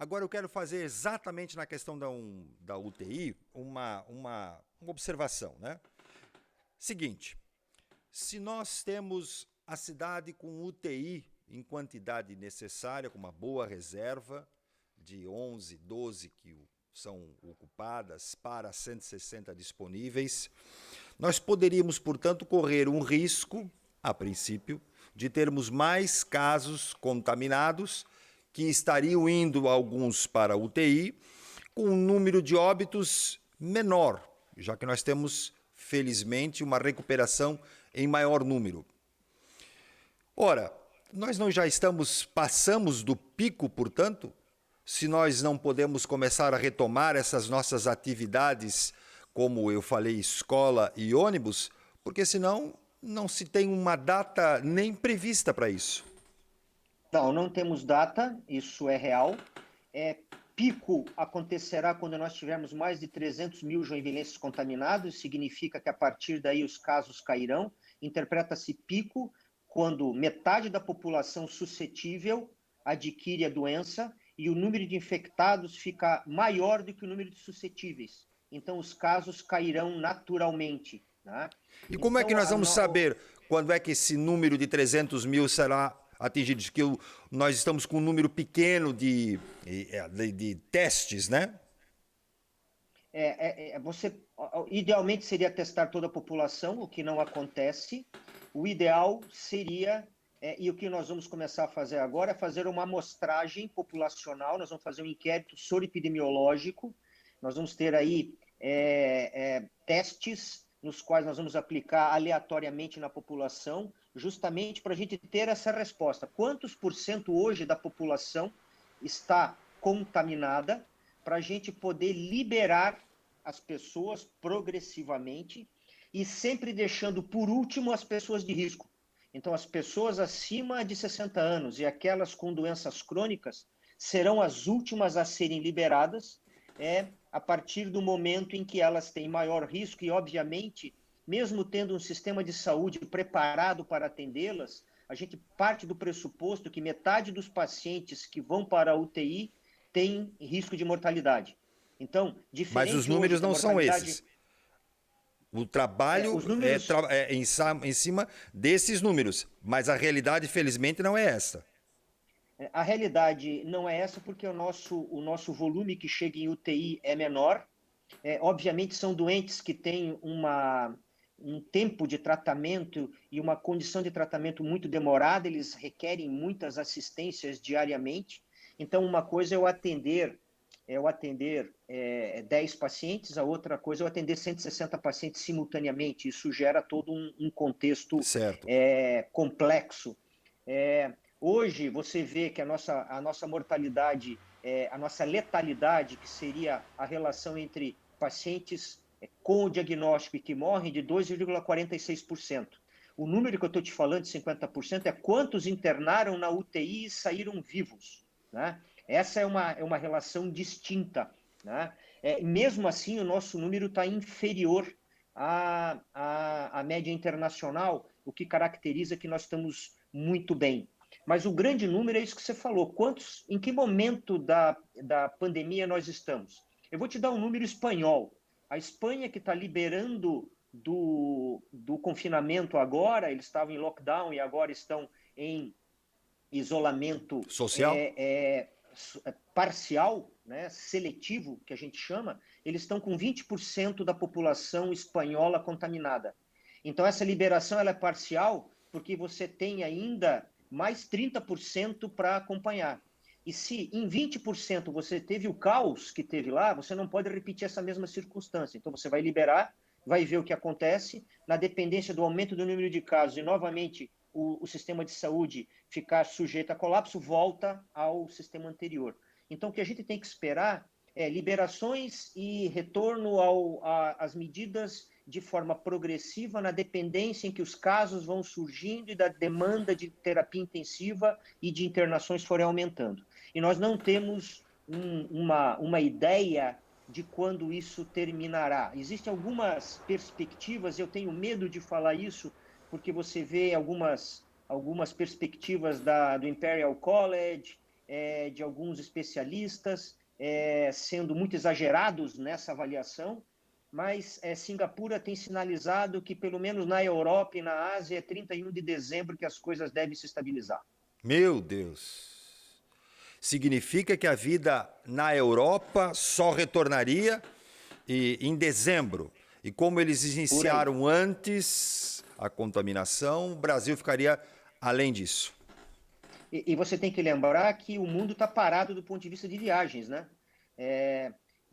Agora eu quero fazer exatamente na questão da UTI uma observação, né? Seguinte, se nós temos a cidade com UTI em quantidade necessária, com uma boa reserva de 11, 12 que são ocupadas para 160 disponíveis, nós poderíamos, portanto, correr um risco, a princípio, de termos mais casos contaminados que estariam indo alguns para a UTI com um número de óbitos menor, já que nós temos, felizmente, uma recuperação em maior número. Ora, nós não já passamos do pico, portanto, se nós não podemos começar a retomar essas nossas atividades, como eu falei, escola e ônibus, porque senão não se tem uma data nem prevista para isso. Não, não temos data, isso é real. Pico acontecerá quando nós tivermos mais de 300 mil joinvilenses contaminados, significa que a partir daí os casos cairão. Interpreta-se pico quando metade da população suscetível adquire a doença e o número de infectados fica maior do que o número de suscetíveis. Então os casos cairão naturalmente, né? E como é que Então, nós vamos saber quando é que esse número de 300 mil será atingido? Que nós estamos com um número pequeno de testes, né? Idealmente seria testar toda a população, o que não acontece. O ideal seria, e o que nós vamos começar a fazer agora, é fazer uma amostragem populacional, nós vamos fazer um inquérito soroepidemiológico, nós vamos ter aí testes nos quais nós vamos aplicar aleatoriamente na população, justamente para a gente ter essa resposta. Quantos por cento hoje da população está contaminada, para a gente poder liberar as pessoas progressivamente e sempre deixando por último as pessoas de risco. Então, as pessoas acima de 60 anos e aquelas com doenças crônicas serão as últimas a serem liberadas, a partir do momento em que elas têm maior risco e, obviamente, mesmo tendo um sistema de saúde preparado para atendê-las, a gente parte do pressuposto que metade dos pacientes que vão para a UTI tem risco de mortalidade. Então, mas os diferente hoje números da não são mortalidade... esses. O trabalho os números... é em cima desses números, mas a realidade, felizmente, não é essa. A realidade não é essa porque o nosso volume que chega em UTI é menor. Obviamente, são doentes que têm um tempo de tratamento e uma condição de tratamento muito demorada, eles requerem muitas assistências diariamente. Então, uma coisa é eu atender 10 pacientes, a outra coisa é eu atender 160 pacientes simultaneamente. Isso gera todo um contexto complexo. Hoje, você vê que a nossa mortalidade, a nossa letalidade, que seria a relação entre pacientes com o diagnóstico e que morrem, de 2,46%. O número que eu estou te falando, de 50%, é quantos internaram na UTI e saíram vivos, né? Essa é uma relação distinta, né? Mesmo assim, o nosso número está inferior à média internacional, o que caracteriza que nós estamos muito bem. Mas o grande número é isso que você falou. Em que momento da pandemia nós estamos? Eu vou te dar um número espanhol. A Espanha, que está liberando do confinamento agora, eles estavam em lockdown e agora estão em isolamento social parcial, né, seletivo, que a gente chama, eles estão com 20% da população espanhola contaminada. Então, essa liberação ela é parcial porque você tem ainda mais 30% para acompanhar. E se em 20% você teve o caos que teve lá, você não pode repetir essa mesma circunstância. Então, você vai liberar, vai ver o que acontece, na dependência do aumento do número de casos e, novamente, o sistema de saúde ficar sujeito a colapso, volta ao sistema anterior. Então, o que a gente tem que esperar é liberações e retorno às medidas de forma progressiva, na dependência em que os casos vão surgindo e da demanda de terapia intensiva e de internações forem aumentando. E nós não temos uma ideia de quando isso terminará. Existem algumas perspectivas, eu tenho medo de falar isso, porque você vê algumas perspectivas do Imperial College, de alguns especialistas, sendo muito exagerados nessa avaliação, mas Singapura tem sinalizado que, pelo menos na Europa e na Ásia, é 31 de dezembro que as coisas devem se estabilizar. Meu Deus! Significa que a vida na Europa só retornaria em dezembro. E como eles iniciaram antes a contaminação, o Brasil ficaria além disso. E você tem que lembrar que o mundo está parado do ponto de vista de viagens, né?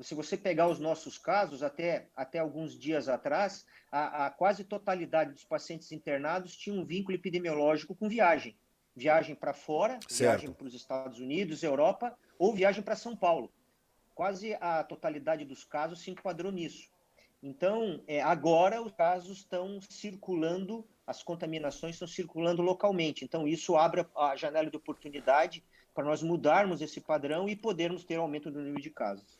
Se você pegar os nossos casos, até alguns dias atrás, a quase totalidade dos pacientes internados tinha um vínculo epidemiológico com viagem. Viagem para fora, viagem para os Estados Unidos, Europa, ou viagem para São Paulo. Quase a totalidade dos casos se enquadrou nisso. Então, agora os casos estão circulando, as contaminações estão circulando localmente. Então, isso abre a janela de oportunidade para nós mudarmos esse padrão e podermos ter aumento do número de casos.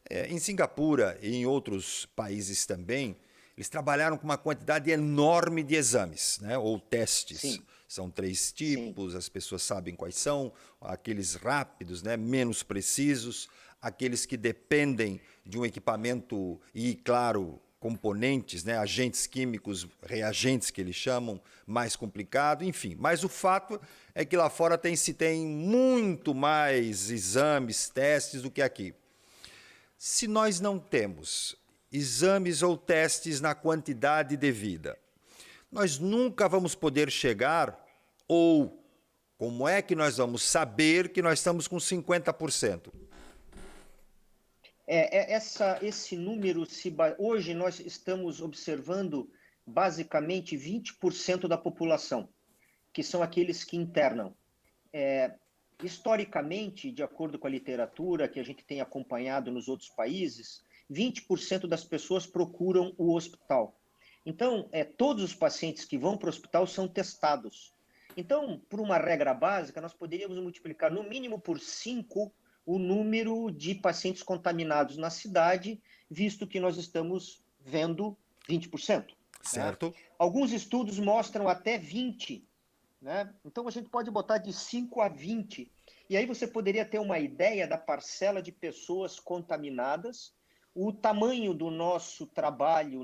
Em Singapura e em outros países também, eles trabalharam com uma quantidade enorme de exames, né? Ou testes. Sim. São 3 tipos, as pessoas sabem quais são, aqueles rápidos, né? Menos precisos, aqueles que dependem de um equipamento e, claro, componentes, né? Agentes químicos, reagentes que eles chamam, mais complicado, enfim. Mas o fato é que lá fora se tem muito mais exames, testes do que aqui. Se nós não temos exames ou testes na quantidade devida, nós nunca vamos poder chegar, ou como é que nós vamos saber que nós estamos com 50%? Esse número, hoje nós estamos observando basicamente 20% da população, que são aqueles que internam. Historicamente, de acordo com a literatura que a gente tem acompanhado nos outros países, 20% das pessoas procuram o hospital. Então, todos os pacientes que vão para o hospital são testados. Então, por uma regra básica, nós poderíamos multiplicar no mínimo por 5 o número de pacientes contaminados na cidade, visto que nós estamos vendo 20%. Certo. Né? Alguns estudos mostram até 20%. Né? Então, a gente pode botar de 5 a 20. E aí você poderia ter uma ideia da parcela de pessoas contaminadas, o tamanho do nosso trabalho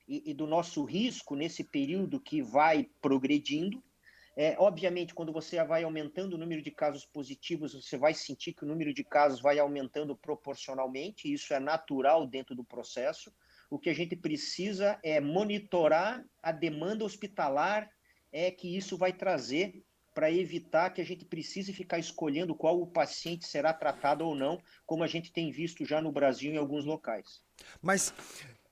e do nosso risco nesse período que vai progredindo. Obviamente, quando você vai aumentando o número de casos positivos, você vai sentir que o número de casos vai aumentando proporcionalmente, isso é natural dentro do processo. O que a gente precisa é monitorar a demanda hospitalar que isso vai trazer para evitar que a gente precise ficar escolhendo qual o paciente será tratado ou não, como a gente tem visto já no Brasil em alguns locais. Mas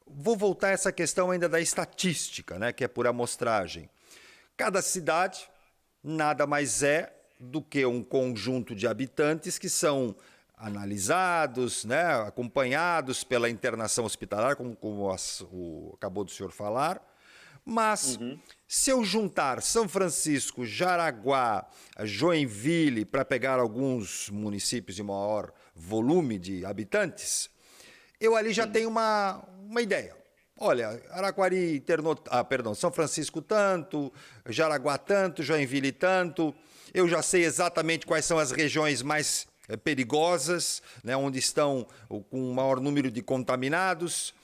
vou voltar a essa questão ainda da estatística, né, que é por amostragem. Cada cidade nada mais é do que um conjunto de habitantes que são analisados, né, acompanhados pela internação hospitalar, como acabou do senhor falar. Mas, se eu juntar São Francisco, Jaraguá, Joinville, para pegar alguns municípios de maior volume de habitantes, eu ali já tenho uma ideia. Olha, Araquari internou, São Francisco tanto, Jaraguá tanto, Joinville tanto. Eu já sei exatamente quais são as regiões mais perigosas, né, onde estão com o maior número de contaminados.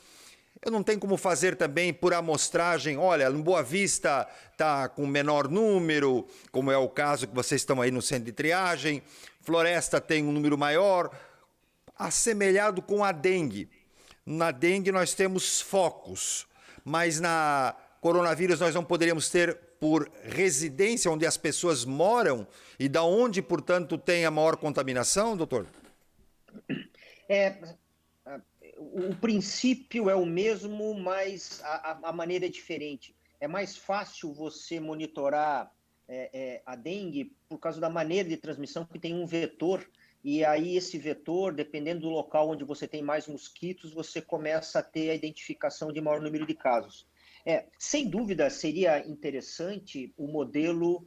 Eu não tenho como fazer também por amostragem, olha, no Boa Vista está com menor número, como é o caso que vocês estão aí no centro de triagem, Floresta tem um número maior, assemelhado com a dengue. Na dengue nós temos focos, mas na coronavírus nós não poderíamos ter por residência onde as pessoas moram e da onde, portanto, tem a maior contaminação, doutor? O princípio é o mesmo, mas a maneira é diferente. É mais fácil você monitorar a dengue por causa da maneira de transmissão, que tem um vetor, e aí esse vetor, dependendo do local onde você tem mais mosquitos, você começa a ter a identificação de maior número de casos. Sem dúvida, seria interessante o modelo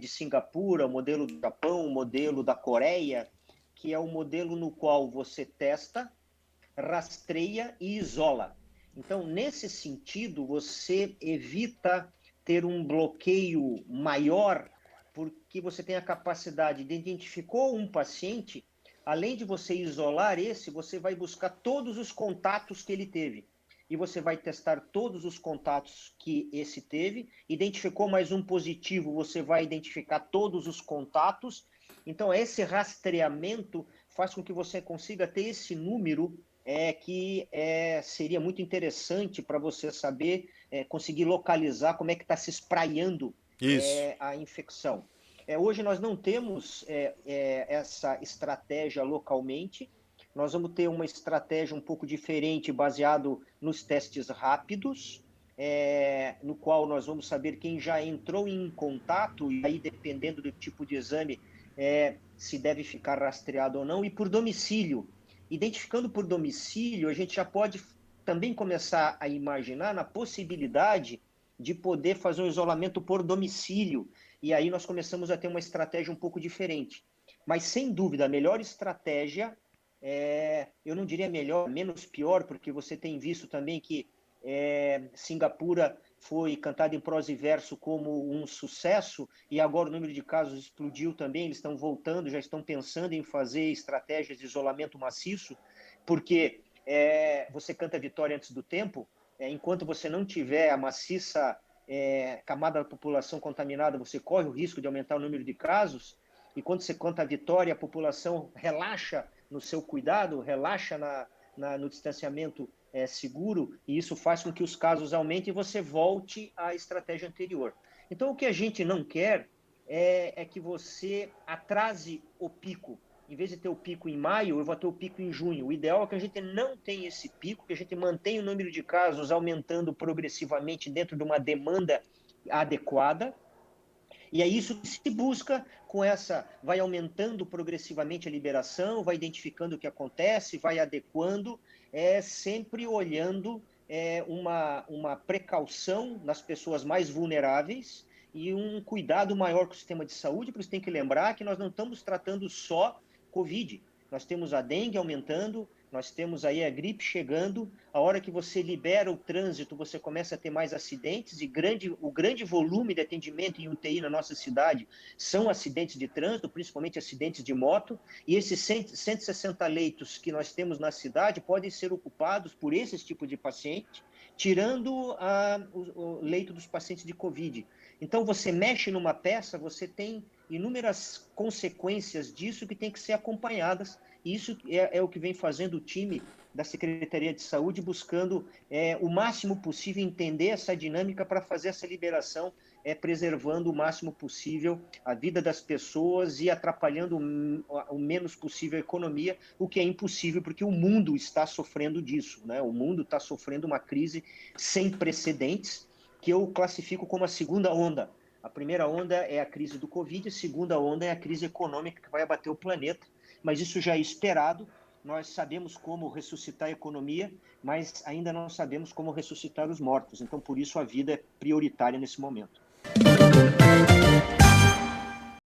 de Singapura, o modelo do Japão, o modelo da Coreia, que é o modelo no qual você testa, rastreia e isola. Então, nesse sentido, você evita ter um bloqueio maior porque você tem a capacidade de identificar um paciente, além de você isolar esse, você vai buscar todos os contatos que ele teve. E você vai testar todos os contatos que esse teve. Identificou mais um positivo, você vai identificar todos os contatos. Então, esse rastreamento faz com que você consiga ter esse número que seria muito interessante para você saber, conseguir localizar como é que está se espraiando a infecção. Hoje nós não temos essa estratégia localmente. Nós vamos ter uma estratégia um pouco diferente, baseado nos testes rápidos, no qual nós vamos saber quem já entrou em contato, e aí, dependendo do tipo de exame, se deve ficar rastreado ou não, e por domicílio. Identificando por domicílio, a gente já pode também começar a imaginar na possibilidade de poder fazer um isolamento por domicílio, e aí nós começamos a ter uma estratégia um pouco diferente. Mas, sem dúvida, a melhor estratégia, eu não diria melhor, menos pior, porque você tem visto também que Singapura foi cantado em prosa e verso como um sucesso, e agora o número de casos explodiu também, eles estão voltando, já estão pensando em fazer estratégias de isolamento maciço, porque você canta a vitória antes do tempo, enquanto você não tiver a maciça camada da população contaminada, você corre o risco de aumentar o número de casos, e quando você canta a vitória, a população relaxa no seu cuidado, relaxa no distanciamento seguro, e isso faz com que os casos aumentem e você volte à estratégia anterior. Então, o que a gente não quer é que você atrase o pico. Em vez de ter o pico em maio, eu vou ter o pico em junho. O ideal é que a gente não tenha esse pico, que a gente mantenha o número de casos aumentando progressivamente dentro de uma demanda adequada. E é isso que se busca com essa, vai aumentando progressivamente a liberação, vai identificando o que acontece, vai adequando, sempre olhando uma precaução nas pessoas mais vulneráveis e um cuidado maior com o sistema de saúde, porque você tem que lembrar que nós não estamos tratando só Covid, nós temos a dengue aumentando, nós temos aí a gripe chegando, a hora que você libera o trânsito, você começa a ter mais acidentes, e o grande volume de atendimento em UTI na nossa cidade são acidentes de trânsito, principalmente acidentes de moto, e esses 160 leitos que nós temos na cidade podem ser ocupados por esse tipo de paciente, tirando o leito dos pacientes de Covid. Então, você mexe numa peça, você tem inúmeras consequências disso que tem que ser acompanhadas, e isso é o que vem fazendo o time da Secretaria de Saúde, buscando o máximo possível entender essa dinâmica para fazer essa liberação, preservando o máximo possível a vida das pessoas e atrapalhando o menos possível a economia, o que é impossível, porque o mundo está sofrendo disso, né? O mundo está sofrendo uma crise sem precedentes, que eu classifico como a segunda onda. A primeira onda é a crise do Covid, a segunda onda é a crise econômica que vai abater o planeta, mas isso já é esperado. Nós sabemos como ressuscitar a economia, mas ainda não sabemos como ressuscitar os mortos. Então, por isso, a vida é prioritária nesse momento.